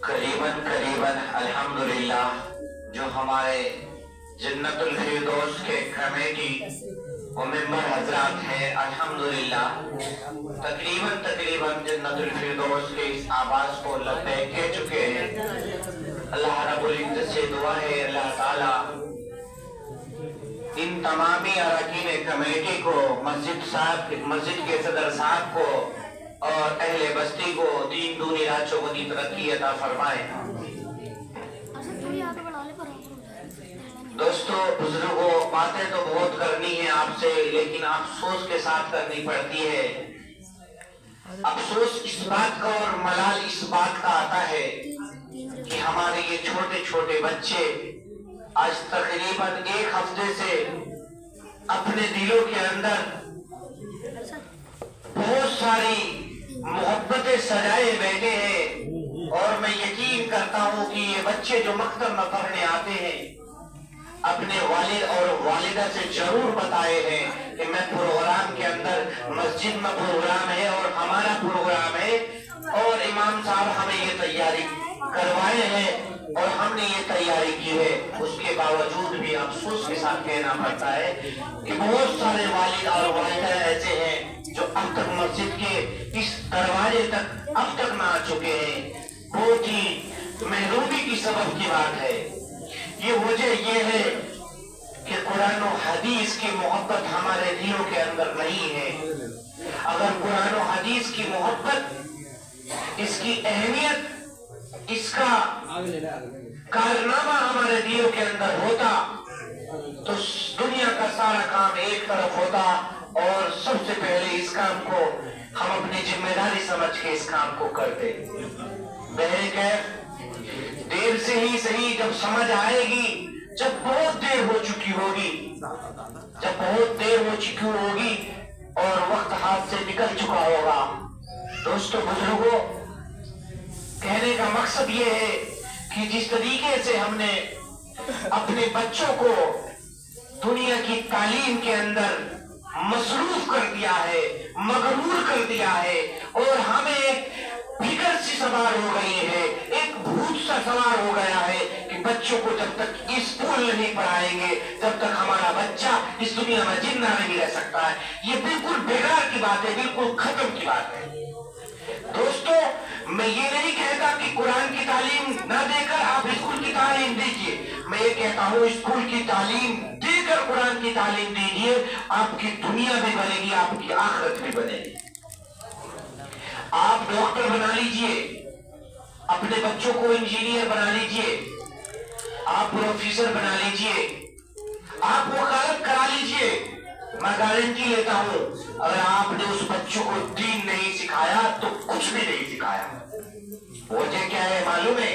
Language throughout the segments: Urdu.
قریباً الحمدللہ جو ہمارے جنت الفردوس کے کمیٹی و ممبر حضرات ہیں، الحمدللہ تقریباً جنت الفردوس کے اس آواز کو لبیک کہہ چکے ہیں۔ اللہ رب العزت سے دعا ہے اللہ تعالیٰ ان تمامی اراکین کمیٹی کو، مسجد کے صدر صاحب کو اور اہل بستی کو دین دونی راچوں کو دی ترقی عطا فرمائے۔ دوستو بزرگوں، باتیں تو بہت کرنی ہیں آپ سے، لیکن افسوس کے ساتھ کرنی پڑتی ہے۔ افسوس اس بات کا اور ملال اس بات کا آتا ہے کہ ہمارے یہ چھوٹے چھوٹے بچے آج تقریباً ایک ہفتے سے اپنے دلوں کے اندر بہت ساری محبتیں سجائے بیٹھے ہیں، اور میں یقین کرتا ہوں کہ یہ بچے جو مکتب میں پڑھنے آتے ہیں اپنے والد اور والدہ سے ضرور بتائے ہیں کہ میں پروگرام کے اندر مسجد میں پروگرام ہے اور ہمارا پروگرام ہے اور امام صاحب ہمیں یہ تیاری کروائے ہیں اور ہم نے یہ تیاری کی ہے۔ اس کے باوجود بھی افسوس کے ساتھ کہنا پڑتا ہے کہ بہت سارے والد اور والدہ ایسے ہیں جو اب تک مسجد کے اس دروازے تک اب تک نہ آ چکے ہیں۔ بہت ہی محرومی کی سبب کی بات ہے۔ یہ وجہ یہ ہے کہ قرآن و حدیث کی محبت ہمارے دلوں کے اندر نہیں ہے۔ اگر قرآن و حدیث کی محبت، اس کی اہمیت، اس کا کارنامہ ہمارے دلوں کے اندر ہوتا تو دنیا کا سارا کام ایک طرف ہوتا، اور سب سے پہلے اس کام کو ہم اپنی ذمہ داری سمجھ کے اس کام کو کرتے۔ بہرکیف دیر سے ہی صحیح جب سمجھ آئے گی، جب بہت دیر ہو چکی ہوگی، اور وقت ہاتھ سے نکل چکا ہوگا۔ دوستو بزرگوں، کہنے کا مقصد یہ ہے کہ جس طریقے سے ہم نے اپنے بچوں کو دنیا کی تعلیم کے اندر مصروف کر دیا ہے، مغرور کر دیا ہے، اور ہمیں ایک فکر سی سوار ہو گئی ہے، ایک بھوت سا سوار ہو گیا ہے کہ بچوں کو جب تک اسکول نہیں پڑھائیں گے جب تک ہمارا بچہ اس دنیا میں زندہ نہیں رہ سکتا ہے۔ یہ بالکل بیکار کی بات ہے، بالکل ختم کی بات ہے۔ دوستو، میں یہ نہیں کہتا کہ قرآن کی تعلیم نہ دے کر آپ اسکول کی تعلیم دیجئے، میں یہ کہتا ہوں اسکول کی تعلیم دے کر قرآن کی تعلیم دیجئے، آپ کی دنیا بھی بنے گی، آپ کی آخرت بھی بنے گی۔ آپ ڈاکٹر بنا لیجئے، اپنے بچوں کو انجینئر بنا لیجئے، آپ پروفیسر بنا لیجئے، آپ وکالت کرا لیجئے، میں گارنٹی لیتا ہوں اگر آپ نے اس بچوں کو دین نہیں سکھایا تو کچھ بھی نہیں سکھایا۔ وجہ کیا ہے معلوم ہے؟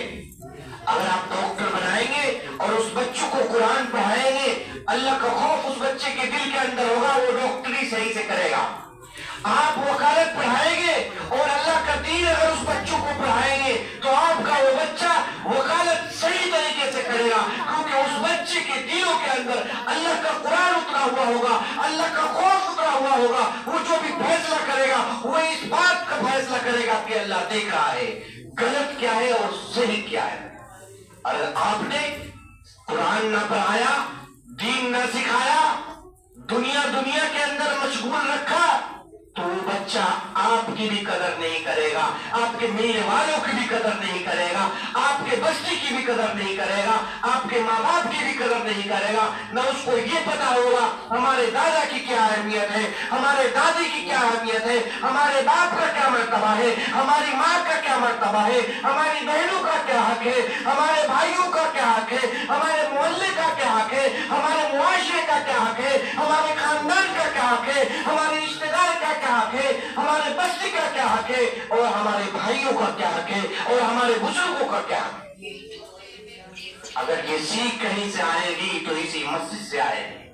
اگر آپ ڈاکٹر بنائیں گے اور اس بچوں کو قرآن پڑھائیں گے، اللہ کا خوف اس بچے کے دل کے اندر ہوگا، وہ ڈاکٹری صحیح سے کرے گا۔ آپ وکالت پڑھائیں گے اور اللہ کا دین اگر اس بچوں کو پڑھائیں گے تو آپ کا وہ بچہ وکالت صحیح طریقے سے کرے گا، کیونکہ اس بچے کے دلوں کے اندر اللہ کا قرآن اترا ہوا ہوگا، اللہ کا خوف اترا ہوا ہوگا۔ وہ جو بھی فیصلہ کرے گا وہ اس بات کا فیصلہ کرے گا کہ اللہ دیکھ رہا ہے غلط کیا ہے اور صحیح کیا ہے۔ اگر آپ نے قرآن نہ پڑھایا، دین نہ سکھایا، دنیا کے اندر مشغول رکھا، تو وہ بچہ آپ کی بھی قدر نہیں کرے گا، آپ کے ملنے والوں کی بھی قدر نہیں کرے گا، آپ کے بستی کی بھی قدر نہیں کرے گا، آپ کے ماں باپ کی بھی قدر نہیں کرے گا۔ نہ اس کو یہ پتا ہوگا ہمارے دادا کی کیا اہمیت ہے، ہمارے دادی کی کیا اہمیت ہے، ہمارے باپ کا کیا مرتبہ ہے، ہماری ماں کا کیا مرتبہ ہے، ہماری بہنوں کا کیا حق ہے، ہمارے بھائیوں کا کیا حق ہے، ہمارے محلے کا کیا حق ہے، ہمارے معاشرے کا کیا حق ہے، ہمارے خاندان کا کیا حق ہے، ہمارے رشتے دار کا کیا حق ہے، ہمارے بستی کا کیا حق ہے، اور ہمارے بھائیوں کا کیا حق ہے، اور ہمارے بزرگوں کا کیا حق ہے۔ اگر یہ سیکھ کہیں سے آئے گی تو اسی مسجد سے آئے گی،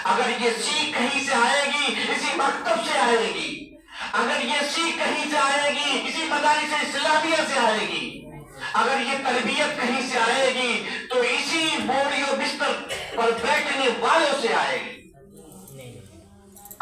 اگر یہ سیکھ کہیں سے آئے گی اسی مکتب سے آئے گی، اگر یہ سیکھ کہیں سے آئے گی اسی مدارس اسلامیہ سے آئے گی، اگر یہ تربیت کہیں سے آئے گی تو اسی بوری و بستر پر بیٹھنے والوں سے آئے گی۔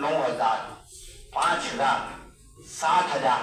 9,000, 5,000, 7,000।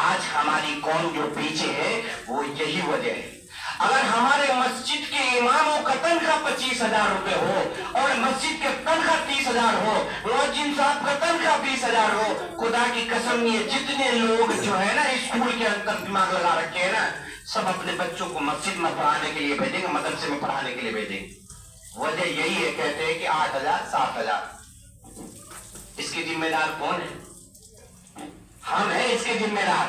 آج ہماری قوم جو پیچھے ہے وہ یہی وجہ ہے. اگر ہمارے مسجد کے اماموں کا تنخواہ 25,000 روپے ہو اور مسجد کے تنخواہ 30,000 ہو, مؤذن صاحب کا تنخواہ 20,000 ہو, خدا کی قسم یہ جتنے لوگ جو ہے نا اسکول کے اندر دماغ لگا رکھے ہیں نا, سب اپنے بچوں کو مسجد میں پڑھانے کے لیے بھیجیں گے, مدرسے میں پڑھانے کے لیے بھیجیں گے. وجہ یہی ہے, کہتے ہیں کہ 8,000 7,000. اس کے ذمہ دار کون ہے؟ ہم ہیں اس کے ذمہ دار.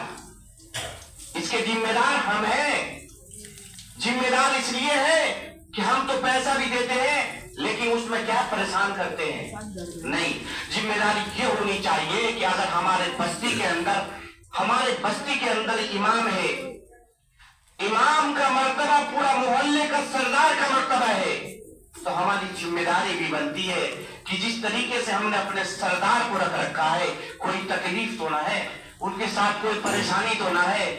اس کے ذمہ دار ہم ہیں. ذمہ دار اس لیے ہے کہ ہم تو پیسہ بھی دیتے ہیں لیکن اس میں کیا پریشان کرتے ہیں. نہیں, ذمہ داری یہ ہونی چاہیے کہ اگر ہمارے بستی کے اندر امام ہے, امام کا مرتبہ پورا محلے کا سردار کا مرتبہ ہے, تو ہماری ذمہ داری بھی بنتی ہے کہ جس طریقے سے ہم نے اپنے سردار کو رکھ رکھا ہے, کوئی تکلیف تو نہ ہے, ان کے ساتھ کوئی پریشانی تو نہ ہے,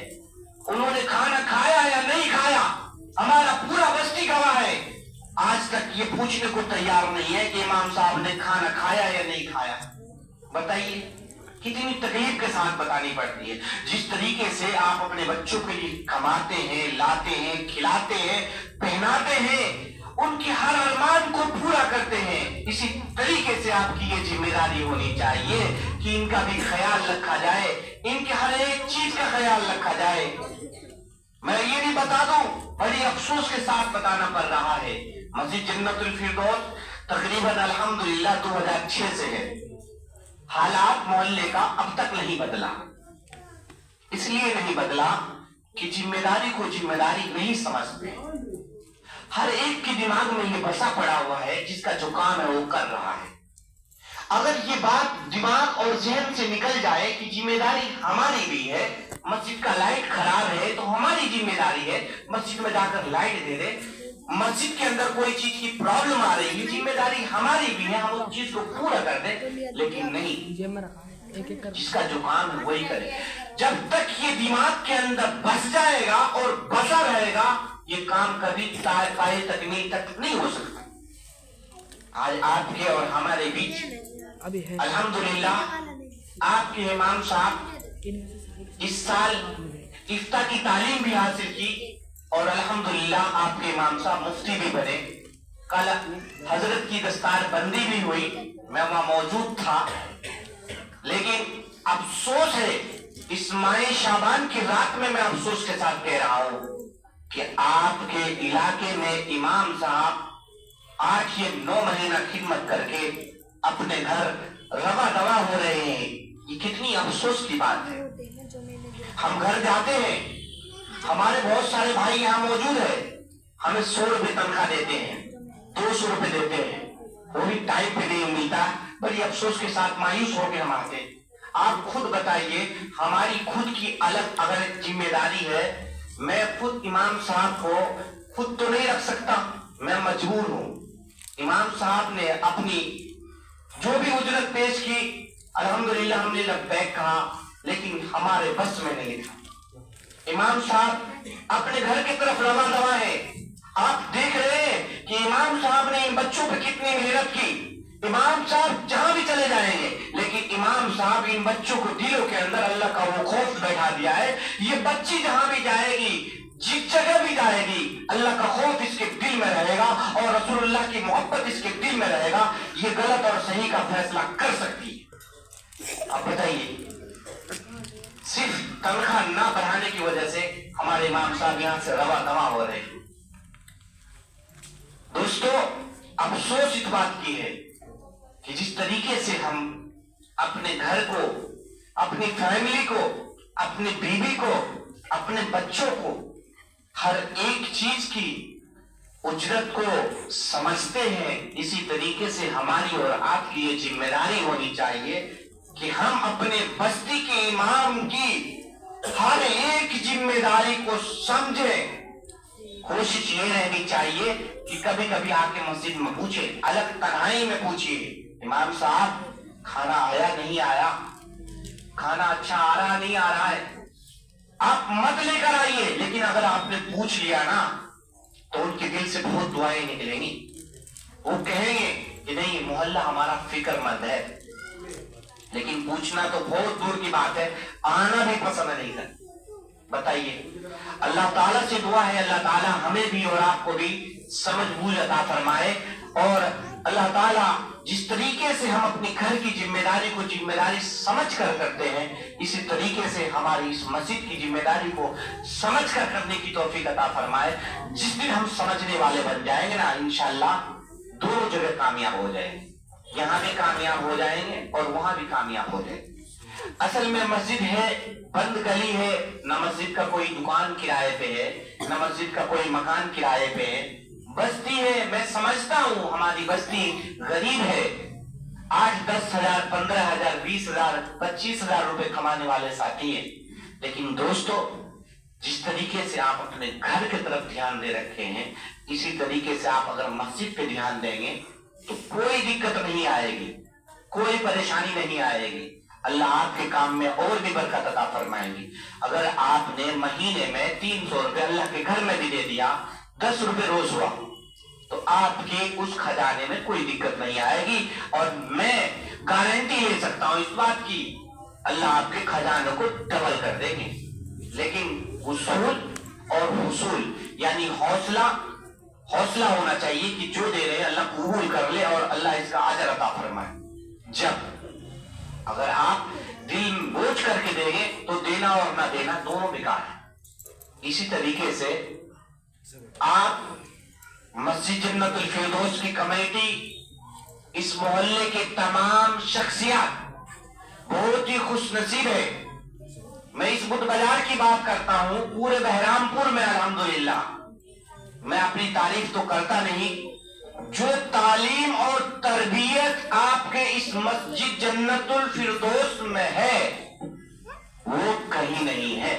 انہوں نے کھانا کھایا یا نہیں کھایا, ہمارا پورا بستی گواہ ہے. آج تک یہ پوچھنے کو تیار نہیں ہے کہ امام صاحب نے کھانا کھایا یا نہیں کھایا. بتائیے کتنی تکلیف کے ساتھ بتانی پڑتی ہے. جس طریقے سے آپ اپنے بچوں کے لیے کماتے ہیں, لاتے ہیں, کھلاتے ہیں, پہناتے ہیں, ان کی ہر ارمان کو پورا کرتے ہیں, اسی طریقے سے آپ کی یہ ذمہ داری ہونی چاہیے کہ ان کا بھی خیال رکھا جائے, ان کے ہر ایک چیز کا خیال رکھا جائے. میں یہ بھی بتا دوں, بڑی افسوس کے ساتھ بتانا پڑ رہا ہے, مسجد جنت الفردوس تقریباً الحمدللہ 2006 سے ہے. حالات محلے کا اب تک نہیں بدلا. اس لیے نہیں بدلا کہ ذمہ داری کو ذمہ داری نہیں سمجھتے. ہر ایک کے دماغ میں یہ بسا پڑا ہوا ہے, جس کا جو کام ہے وہ کر رہا ہے. اگر یہ بات دماغ اور ذہن سے نکل جائے کہ ذمہ داری ہماری بھی ہے, مسجد کا لائٹ خراب ہے تو ہماری ذمہ داری ہے مسجد میں جا کر لائٹ دے دے, مسجد کے اندر کوئی چیز کی پرابلم آ رہی ہے, ذمہ داری ہماری بھی ہے, ہم اس چیز کو پورا کر دیں. لیکن نہیں, جس کا جو کام ہے وہی کرے. جب تک یہ دماغ کے اندر بس جائے گا اور بسا رہے گا, یہ کام کبھی پائے تکمیل تک نہیں ہو سکتا. آج آپ کے اور ہمارے بیچ الحمدللہ آپ کے امام صاحب اس سال افتاء کی تعلیم بھی حاصل کی اور الحمدللہ آپ کے امام صاحب مفتی بھی بنے. کل حضرت کی دستار بندی بھی ہوئی, میں وہاں موجود تھا. لیکن افسوس ہے, اس ماہ شعبان کی رات میں افسوس کے ساتھ کہہ رہا ہوں کہ آپ کے علاقے میں امام صاحب 8 یا 9 مہینہ خدمت کر کے اپنے گھر روا دوا ہو رہے ہیں. یہ کتنی افسوس کی بات ہے. ہم گھر جاتے ہیں, ہمارے بہت سارے بھائی یہاں موجود ہیں, ہمیں 100 روپے تنخواہ دیتے ہیں, 200 روپے دیتے ہیں, وہ بھی ٹائم پہ نہیں ملتا. بڑی افسوس کے ساتھ مایوس ہو کے ہم آتے ہیں. آپ خود بتائیے, ہماری خود کی الگ اگر ذمہ داری ہے, میں خود امام صاحب کو خود تو نہیں رکھ سکتا, میں مجبور ہوں. امام صاحب نے اپنی جو بھی اجرت پیش کی, الحمدللہ ہم نے لبیک کہا, لیکن ہمارے بس میں نہیں تھا. امام صاحب اپنے گھر کی طرف رواں دوا ہے. آپ دیکھ رہے ہیں کہ امام صاحب نے ان بچوں پہ کتنی محنت کی. امام صاحب جہاں بھی چلے جائیں گے, لیکن امام صاحب ان بچوں کو دلوں کے اندر اللہ کا وہ خوف بیٹھا دیا ہے. یہ بچی جہاں بھی جائے گی, جس جگہ بھی جائے گی, اللہ کا خوف اس کے دل میں رہے گا اور رسول اللہ کی محبت اس کے دل میں رہے گا. یہ غلط اور صحیح کا فیصلہ کر سکتی ہے. آپ بتائیے, صرف تنخواہ نہ بڑھانے کی وجہ سے ہمارے امام صاحب یہاں سے روا دوا ہو رہے ہیں. دوستو, افسوس اس بات کی ہے کہ جس طریقے سے ہم اپنے گھر کو, اپنی فیملی کو, اپنی بیوی کو, اپنے بچوں کو ہر ایک چیز کی اجرت کو سمجھتے ہیں, اسی طریقے سے ہماری اور آپ کی یہ ذمہ داری ہونی چاہیے کہ ہم اپنے بستی کے امام کی ہر ایک ذمہ داری کو سمجھیں. کوشش یہ رہنی چاہیے کہ کبھی کبھی آ کے مسجد میں پوچھے, الگ تنہائی میں پوچھیے, امام صاحب کھانا آیا نہیں آیا, کھانا اچھا آ رہا نہیں آ رہا ہے. آپ مت لے کر آئیے, لیکن اگر آپ نے پوچھ لیا نا تو ان کے دل سے بہت دعائیں نکلیں گی. وہ کہیں گے کہ نہیں, محلہ ہمارا فکر مند ہے, لیکن پوچھنا تو بہت دور کی بات ہے، آنا بھی پسند نہیں کرتے۔ بتائیے، اللہ تعالیٰ سے دعا ہے اللہ تعالیٰ ہمیں بھی اور آپ کو بھی سمجھ بوجھ عطا فرمائے، اور اللہ تعالیٰ جس طریقے سے ہم اپنی گھر کی ذمہ داری کو ذمہ داری سمجھ کر کرتے ہیں، اسی طریقے سے ہماری اس مسجد کی ذمہ داری کو سمجھ کر کرنے کی توفیق عطا فرمائے۔ جس دن ہم سمجھنے والے بن جائیں گے نا، انشاءاللہ دونوں جگہ کامیاب ہو جائیں گے، یہاں بھی کامیاب ہو جائیں گے اور وہاں بھی کامیاب ہو جائیں گے۔ اصل میں مسجد ہے بند گلی ہے، نہ مسجد کا کوئی دکان کرائے پہ ہے، نہ مسجد کا کوئی مکان کرائے پہ ہے، بستی ہے۔ میں سمجھتا ہوں ہماری بستی غریب ہے، 8-10 ہزار 15 ہزار 20 ہزار 25 ہزار روپے کمانے والے ساتھی ہیں، لیکن دوستو جس طریقے سے آپ اپنے گھر کی طرف دھیان دے رکھے ہیں، اسی طریقے سے آپ اگر مسجد پہ دھیان دیں گے تو کوئی دقت نہیں آئے گی، کوئی پریشانی نہیں آئے گی، اللہ آپ کے کام میں اور بھی برکت عطا فرمائیں گی۔ اگر آپ نے مہینے میں 300 روپے اللہ کے گھر میں بھی دے دیا، 10 روپے روز ہوا، تو آپ کے اس خزانے میں کوئی دقت نہیں آئے گی، اور میں گارنٹی لے سکتا ہوں اس بات کی، اللہ آپ کے خزانوں کو ڈبل کر دیں گے۔ لیکن وصول اور حصول یعنی حوصلہ ہونا چاہیے کہ جو دے رہے ہیں اللہ قبول کر لے اور اللہ اس کا اجر عطا فرمائے۔ جب اگر آپ دل بوجھ کر کے دیں گے تو دینا اور نہ دینا دونوں بیکار ہے۔ اسی طریقے سے آپ مسجد جنت الفردوس کی کمیٹی، اس محلے کے تمام شخصیات بہت ہی خوش نصیب ہے۔ میں اس بدھ بازار کی بات کرتا ہوں، پورے بہرام پور میں الحمدللہ، میں اپنی تعریف تو کرتا نہیں، جو تعلیم اور تربیت آپ کے اس مسجد جنت الفردوس میں ہے وہ کہیں نہیں ہے۔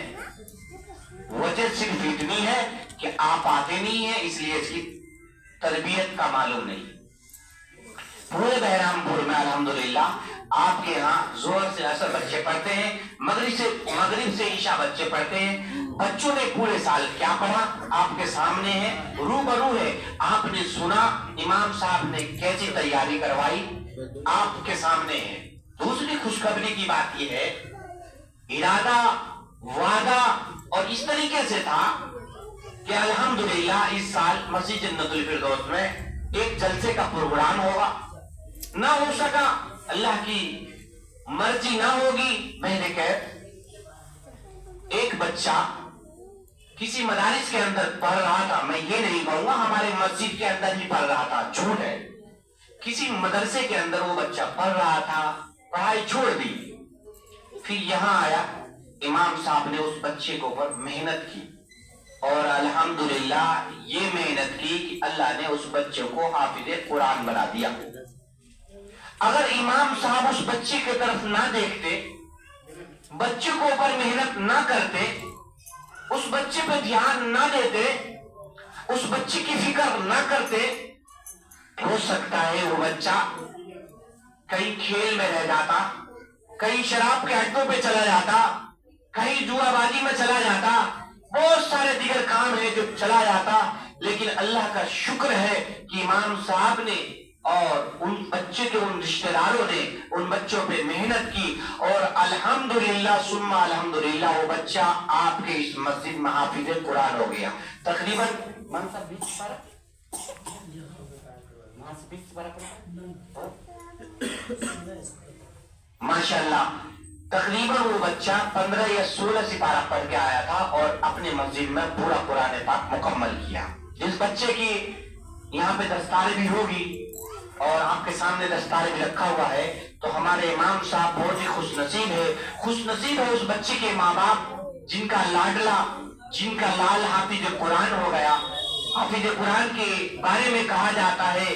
وجہ صرف اتنی ہے کہ آپ آتے نہیں ہیں، اس لیے اس کی تربیت کا معلوم نہیں۔ پورے بہرام پور میں الحمدللہ آپ کے یہاں زہر سے عصر بچے پڑھتے ہیں، مغرب سے عشاء بچے پڑھتے ہیں۔ بچوں نے پورے سال کیا پڑھا آپ کے سامنے ہے، روبرو ہے، آپ نے سنا امام صاحب نے کیسی تیاری کروائی آپ کے سامنے ہے۔ دوسری خوشخبری کی بات یہ ہے، ارادہ وعدہ اور اس طریقے سے تھا کہ الحمدللہ اس سال مسجد جنت الفردوس میں ایک جلسے کا پروگرام ہوگا، نہ ہو سکا، اللہ کی مرضی نہ ہوگی۔ میں نے ایک بچہ کسی مدارس کے اندر پڑھ رہا تھا، میں یہ نہیں کہوں گا ہمارے مسجد کے اندر ہی پڑھ رہا تھا، جھوٹ ہے، کسی مدرسے کے اندر وہ بچہ پڑھ رہا تھا، پڑھائی چھوڑ دی، پھر یہاں آیا، امام صاحب نے اس بچے کے اوپر محنت کی، اور الحمدللہ یہ محنت کی کہ اللہ نے اس بچے کو حافظ قرآن بنا دیا۔ اگر امام صاحب اس بچے کی طرف نہ دیکھتے، بچے کو اوپر محنت نہ کرتے، اس بچے پہ دھیان نہ دیتے، اس بچے کی فکر نہ کرتے، ہو سکتا ہے وہ بچہ کہیں کھیل میں رہ جاتا، کہیں شراب کے اڈوں پہ چلا جاتا، کہیں جوا بازی میں چلا جاتا، بہت سارے دیگر کام ہیں جو چلا جاتا۔ لیکن اللہ کا شکر ہے کہ امام صاحب نے اور ان بچے کے ان رشتہ داروں نے ان بچوں پہ محنت کی، اور الحمدللہ ثم الحمدللہ وہ بچہ آپ کے اس مسجد میں حافظ قرآن ہو گیا۔ تقریباً ماشاءاللہ تقریباً وہ بچہ 15 یا 16 سپارہ پڑھ کے آیا تھا اور اپنے مسجد میں پورا قرآن پاک مکمل کیا۔ جس بچے کی یہاں پہ دستار بھی ہوگی اور آپ کے سامنے دستار بھی رکھا ہوا ہے، تو ہمارے امام صاحب بہت ہی خوش نصیب ہے۔ خوش نصیب ہے اس بچے کے ماں باپ جن کا لاڈلا، جن کا لال حافظ قرآن ہو گیا۔ حافظ قرآن کے بارے میں کہا جاتا ہے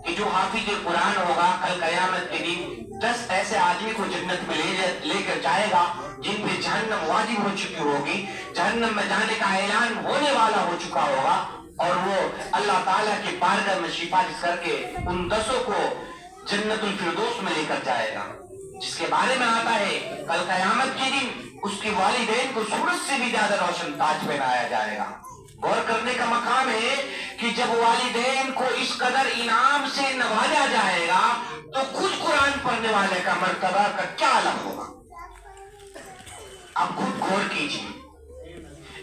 کہ جو حافظ قرآن ہوگا کل قیامت کے دن 10 ایسے آدمی کو جنت میں لے کر جائے گا جن پہ جہنم واجب ہو چکی ہوگی، جہنم میں جانے کا اعلان ہونے والا ہو چکا ہوگا، اور وہ اللہ تعالیٰ کے بارگاہ میں سفارش کر کے ان 10 کو جنت الفردوس میں لے کر جائے گا، جس کے بارے میں آتا ہے کل قیامت کے دن اس کے والدین کو سورج سے بھی زیادہ روشن تاج پہنایا جائے گا۔ غور کرنے کا مقام ہے کہ کہ جب والدین کو اس قدر انعام سے نوازا جائے گا تو خود قرآن پڑھنے والے کا مرتبہ کا کیا عالم ہوگا؟ آپ خود غور کیجیے.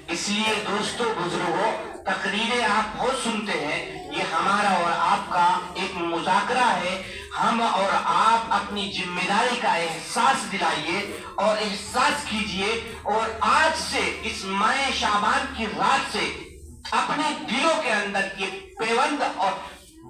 اس لیے دوستو بزرگوں، تقریریں آپ بہت سنتے ہیں، یہ ہمارا اور آپ کا ایک مذاکرہ ہے. ہم اور آپ اپنی ذمہ داری کا احساس دلائیے اور احساس کیجئے، اور آج سے اس ماہ شعبان کی رات سے اپنے دلوں کے اندر یہ پیوند اور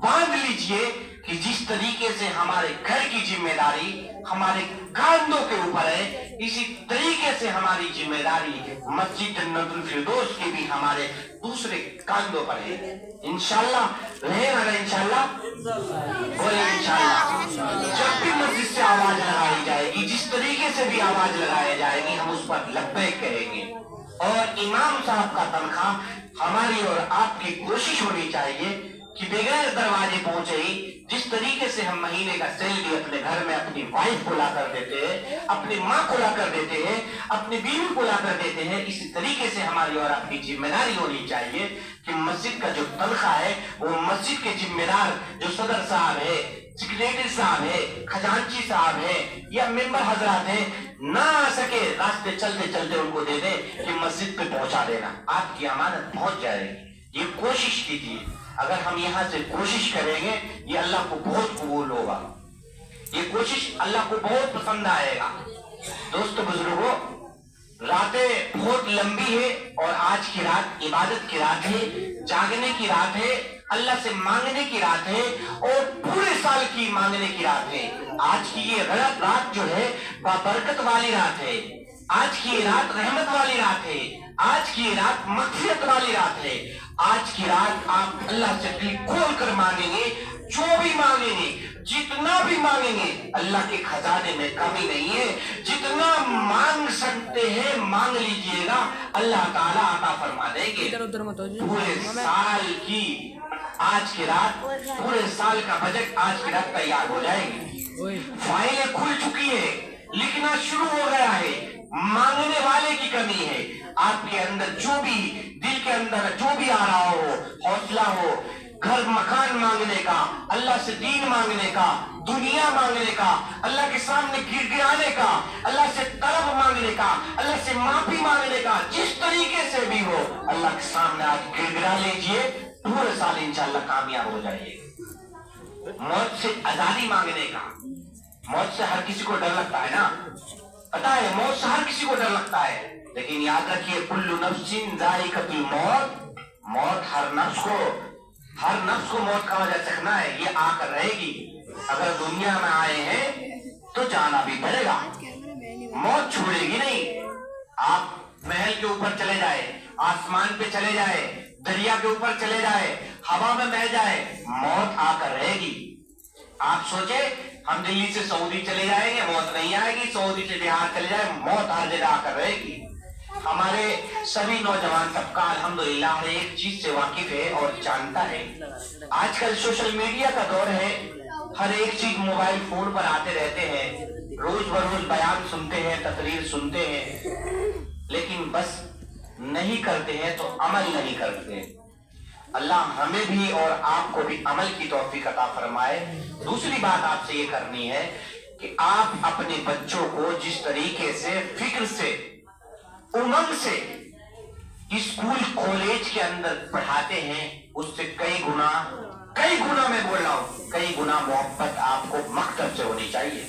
باندھ لیجئے کہ جس طریقے سے ہمارے گھر کی ذمہ داری ہمارے کاندھوں کے اوپر ہے، اسی طریقے سے ہماری ذمہ داری مسجد جنت الفردوس کی بھی ہمارے دوسرے کاندھوں پر ہے. انشاءاللہ رہے گا نا؟ انشاءاللہ بولے انشاءاللہ. جب بھی مسجد سے آواز لگائی جائے گی، جس طریقے سے بھی آواز لگائی جائے گی، ہم اس پر لبیک کہیں گے. اور امام صاحب کا تنخواہ ہماری اور آپ کی کوشش ہونی چاہیے کہ بغیر دروازے پہنچے ہی جس طریقے سے ہم مہینے کا سیلری اپنے گھر میں اپنی وائف کو لا کر دیتے ہیں، اپنی ماں کو لا کر دیتے ہیں، اپنی بیوی کو لا کر دیتے ہیں، اسی طریقے سے ہماری اور آپ کی ذمہ داری ہونی چاہیے کہ مسجد کا جو تنخواہ ہے وہ مسجد کے ذمہ دار جو صدر صاحب ہے، سیکریٹری صاحب ہے، خزانچی صاحب ہے یا ممبر حضرات ہیں، نہ آ سکے راستے چلتے چلتے ان کو دے دیں کہ مسجد پہ پہنچا دینا، آپ کی امانت پہنچ جائے گی. یہ کوشش کیجیے. اگر ہم یہاں سے کوشش کریں گے یہ اللہ کو بہت قبول ہوگا، یہ کوشش اللہ کو بہت پسند آئے گا. دوستو بزرگوں، راتیں بہت لمبی ہے اور آج کی رات عبادت کی رات ہے، جاگنے کی رات ہے، اللہ سے مانگنے کی رات ہے اور پورے سال کی مانگنے کی رات ہے. آج کی یہ رات جو ہے بابرکت والی رات ہے، آج کی یہ رات رحمت والی رات ہے، آج کی یہ رات مغفرت والی رات ہے. آج کی رات آپ اللہ سے دل کھول کر مانگیں گے، جو بھی مانگیں گے، جتنا بھی مانگیں گے، اللہ کے خزانے میں کمی نہیں ہے. جتنا مانگ سکتے ہیں مانگ لیجئے گا، اللہ تعالیٰ عطا فرما دیں گے. پورے سال کی آج کی رات، پورے سال کا بجٹ آج کی رات تیار ہو جائے گی. فائلیں کھل چکی ہے، لکھنا شروع ہو گیا ہے. مانگنے والے کی کمی ہے. آپ کے اندر جو بھی دل کے اندر جو بھی آ رہا ہو، حوصلہ ہو، گھر مکان مانگنے کا، اللہ سے دین مانگنے کا، دنیا مانگنے کا، اللہ کے سامنے گر گرانے کا، اللہ سے طلب مانگنے کا، اللہ سے معافی مانگنے کا، جس طریقے سے بھی ہو اللہ کے سامنے آج گر گرا لیجئے. پورے سال انشاءاللہ کامیاب ہو جائیے. موت سے آزادی مانگنے کا. موت سے ہر کسی کو ڈر لگتا ہے نا، پتا ہے موت سے ہر کسی کو ڈر لگتا ہے، لیکن یاد رکھیے کل نفس ذائقۃ الموت. موت ہر نفس کو موت کا وجہ چکھنا ہے. یہ آ کر رہے گی. اگر دنیا میں آئے ہیں تو جانا بھی پڑے گا. موت چھوڑے گی نہیں. آپ محل کے اوپر چلے جائے، آسمان پہ چلے جائے، دریا کے اوپر چلے جائے، ہوا میں بہ جائے، موت آ کر رہے گی. آپ سوچے ہم دلی سے سعودی چلے جائیں گے، موت نہیں آئے گی. سعودی سے بہار چلے جائے، موت ہر جگہ آ کر رہے گی. ہمارے سبھی نوجوان طبقہ الحمدللہ ہر ایک چیز سے واقف ہے اور جانتا ہے. آج کل سوشل میڈیا کا دور ہے، ہر ایک چیز موبائل فون پر آتے رہتے ہیں، روز بروز بیان سنتے ہیں، تقریر سنتے ہیں، لیکن بس نہیں کرتے ہیں تو عمل نہیں کرتے. اللہ ہمیں بھی اور آپ کو بھی عمل کی توفیق عطا فرمائے. دوسری بات آپ سے یہ کرنی ہے کہ آپ اپنے بچوں کو جس طریقے سے فکر سے، امنگ سے اسکول کالج کے اندر پڑھاتے ہیں، اس سے کئی گنا میں بول رہا ہوں، کئی گنا محبت آپ کو مکتب سے ہونی چاہیے.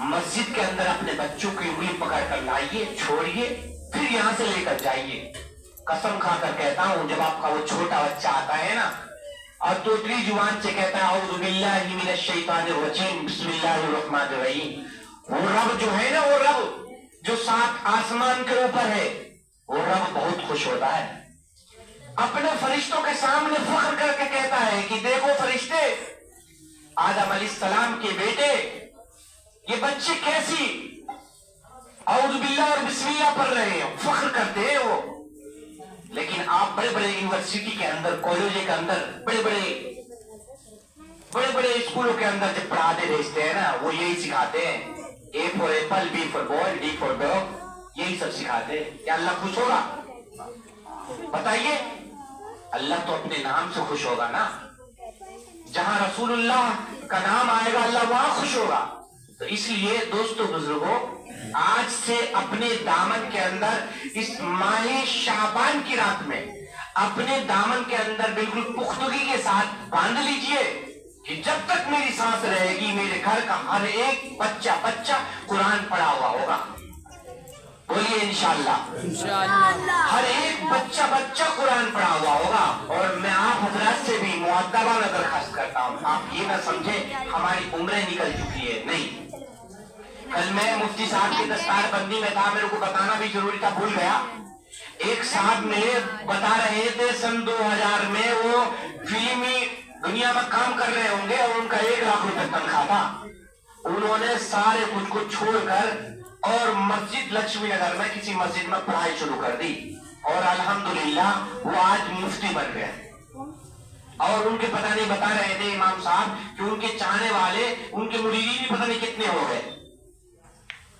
مسجد کے اندر اپنے بچوں کی انگلی پکڑ کر لائیے، چھوڑیے، پھر یہاں سے لے کر جائیے. قسم کھا کر کہتا ہوں، جب آپ کا وہ چھوٹا بچہ آتا ہے نا اور توتلی زبان سے کہتا ہے اعوذ باللہ من الشیطان الرجیم بسم اللہ الرحمن الرحیم، وہ رب جو ہے نا، وہ رب جو 7 آسمان کے اوپر ہے، وہ رب بہت خوش ہوتا ہے. اپنے فرشتوں کے سامنے فخر کر کے کہتا ہے کہ دیکھو فرشتے، آدم علیہ السلام کے بیٹے یہ بچے کیسی اعوذ باللہ اور بسم اللہ پڑھ رہے ہیں، فخر کرتے ہیں وہ. لیکن آپ بڑے بڑے یونیورسٹی کے اندر، کالج کے اندر، بڑے بڑے اسکولوں کے اندر جب پڑھاتے بھیجتے ہیں نا، وہ یہی سکھاتے ہیں، A for apple, B for ball, D for dog, یہی سب سکھاتے ہیں. کیا اللہ خوش ہوگا؟ بتائیے. اللہ تو اپنے نام سے خوش ہوگا نا. جہاں رسول اللہ کا نام آئے گا اللہ وہاں خوش ہوگا. تو اس لیے دوستو بزرگوں آج سے اپنے دامن کے اندر اس ماہ شعبان کی رات میں اپنے دامن کے اندر بالکل پختگی کے ساتھ باندھ لیجئے کہ جب تک میری سانس رہے گی میرے گھر کا ہر ایک بچہ قرآن پڑھا ہوا ہوگا. بولیے انشاءاللہ ہر ایک بچہ قرآن پڑھا ہوا ہوگا. اور میں آپ حضرات سے بھی مؤدبانہ درخواست کرتا ہوں آپ یہ نہ سمجھیں ہماری عمریں نکل چکی ہے. نہیں, کل میں مفتی صاحب کی دستار بندی میں تھا, میرے کو بتانا بھی ضروری تھا, بھول گیا. ایک صاحب میرے بتا رہے تھے سن 2000 میں وہ فلمی دنیا میں کام کر رہے ہوں گے اور ان کا 1 لاکھ روپے تنخواہ تھا. انہوں نے سارے کچھ کو چھوڑ کر اور مسجد لکشمی نگر میں کسی مسجد میں پڑھائی شروع کر دی اور الحمدللہ وہ آج مفتی بن گئے. اور ان کے پتہ نہیں بتا رہے تھے امام صاحب کہ ان کے چاہنے والے ان کے مریدین بھی پتہ نہیں کتنے ہو گئے.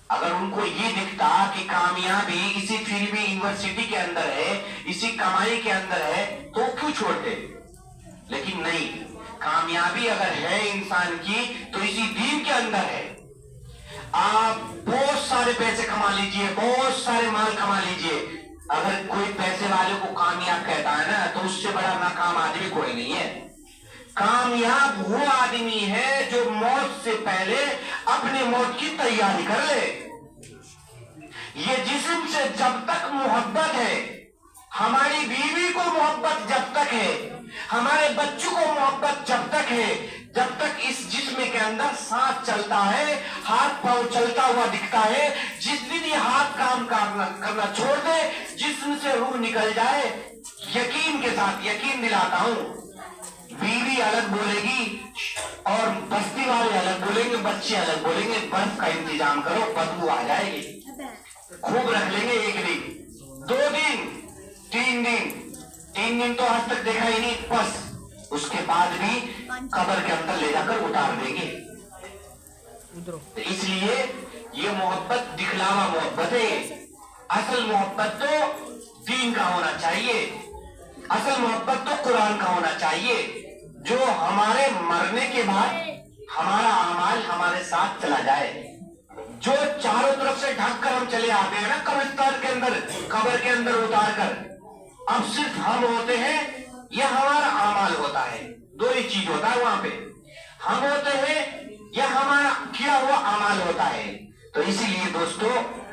اگر ان کو یہ دکھتا کہ کامیابی اسی فلمی یونیورسٹی کے اندر ہے, اسی کمائی کے اندر ہے, تو کیوں چھوڑتے؟ لیکن نہیں, کامیابی اگر ہے انسان کی تو اسی دین کے اندر ہے. آپ بہت سارے پیسے کما لیجئے, بہت سارے مال کما لیجئے, اگر کوئی پیسے والے کو کامیاب کہتا ہے نا تو اس سے بڑا ناکام آدمی کوئی نہیں ہے. کامیاب وہ آدمی ہے جو موت سے پہلے اپنے موت کی تیاری کر لے. یہ جسم سے جب تک محبت ہے, ہماری بیوی کو محبت جب تک ہے, ہمارے بچوں کو محبت جب تک ہے, جب تک اس جسم کے اندر سانس چلتا ہے, ہاتھ پاؤں چلتا ہوا دکھتا ہے, جس دن یہ ہاتھ کام کرنا چھوڑ دے, جسم سے روح نکل جائے, یقین کے ساتھ یقین دلاتا ہوں بیوی الگ بولے گی اور بستی والے الگ بولیں گے, بچے الگ بولیں گے, برف کا انتظام کرو بدبو آ جائے گی. خوب رکھ لیں گے 1 دن 2 دن 3 دن 3 دن تو آج تک دیکھا ہی نہیں, بس اس کے بعد بھی قبر کے اندر لے جا کر اتار دیں گے. اس لیے یہ محبت دکھلاوا محبت ہے. اصل محبت تو دین کا ہونا چاہیے, اصل محبت تو قرآن کا ہونا چاہیے, جو ہمارے مرنے کے بعد ہمارا اعمال ہمارے ساتھ چلا جائے. جو چاروں طرف سے ڈھک کر ہم چلے آتے ہیں نا قبرستان کے اندر, قبر کے اندر اتار کر, اب صرف ہم ہوتے ہیں یا ہمارا اعمال ہوتا ہے؟ 2 ہی چیز ہوتا ہے وہاں پہ, ہم ہوتے ہیں یا ہمارا کیا ہوا اعمال ہوتا ہے. تو اسی لیے دوستو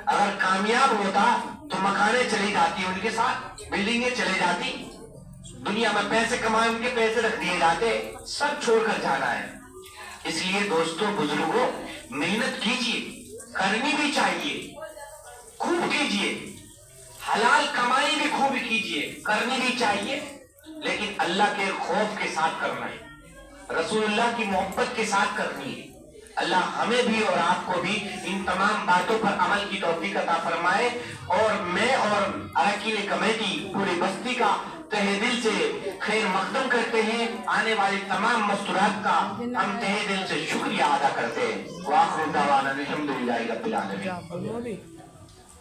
اگر کامیاب ہوتا تو مکانیں چلی جاتی ان کے ساتھ, بلڈنگیں چلی جاتی, دنیا میں پیسے کمائے ان کے پیسے رکھ دیے جاتے, سب چھوڑ کر جانا ہے. اس لیے دوستو بزرگوں محنت کیجئے, کرنی بھی چاہیے, خوب کیجئے, حلال کمائی بھی خوب کیجئے, کرنی بھی چاہیے, لیکن اللہ کے خوف کے ساتھ کرنا ہے, رسول اللہ کی محبت کے ساتھ کرنی ہے. اللہ ہمیں بھی اور آپ کو بھی ان تمام باتوں پر عمل کی توفیق عطا فرمائے. اور میں اور اراکین کمیٹی پوری بستی کا تہ دل سے خیر مقدم کرتے ہیں. آنے والی تمام مستورات کا ہم تہ دل سے شکریہ ادا کرتے ہیں. وآخر دعوانا الحمدللہ رب العالمین.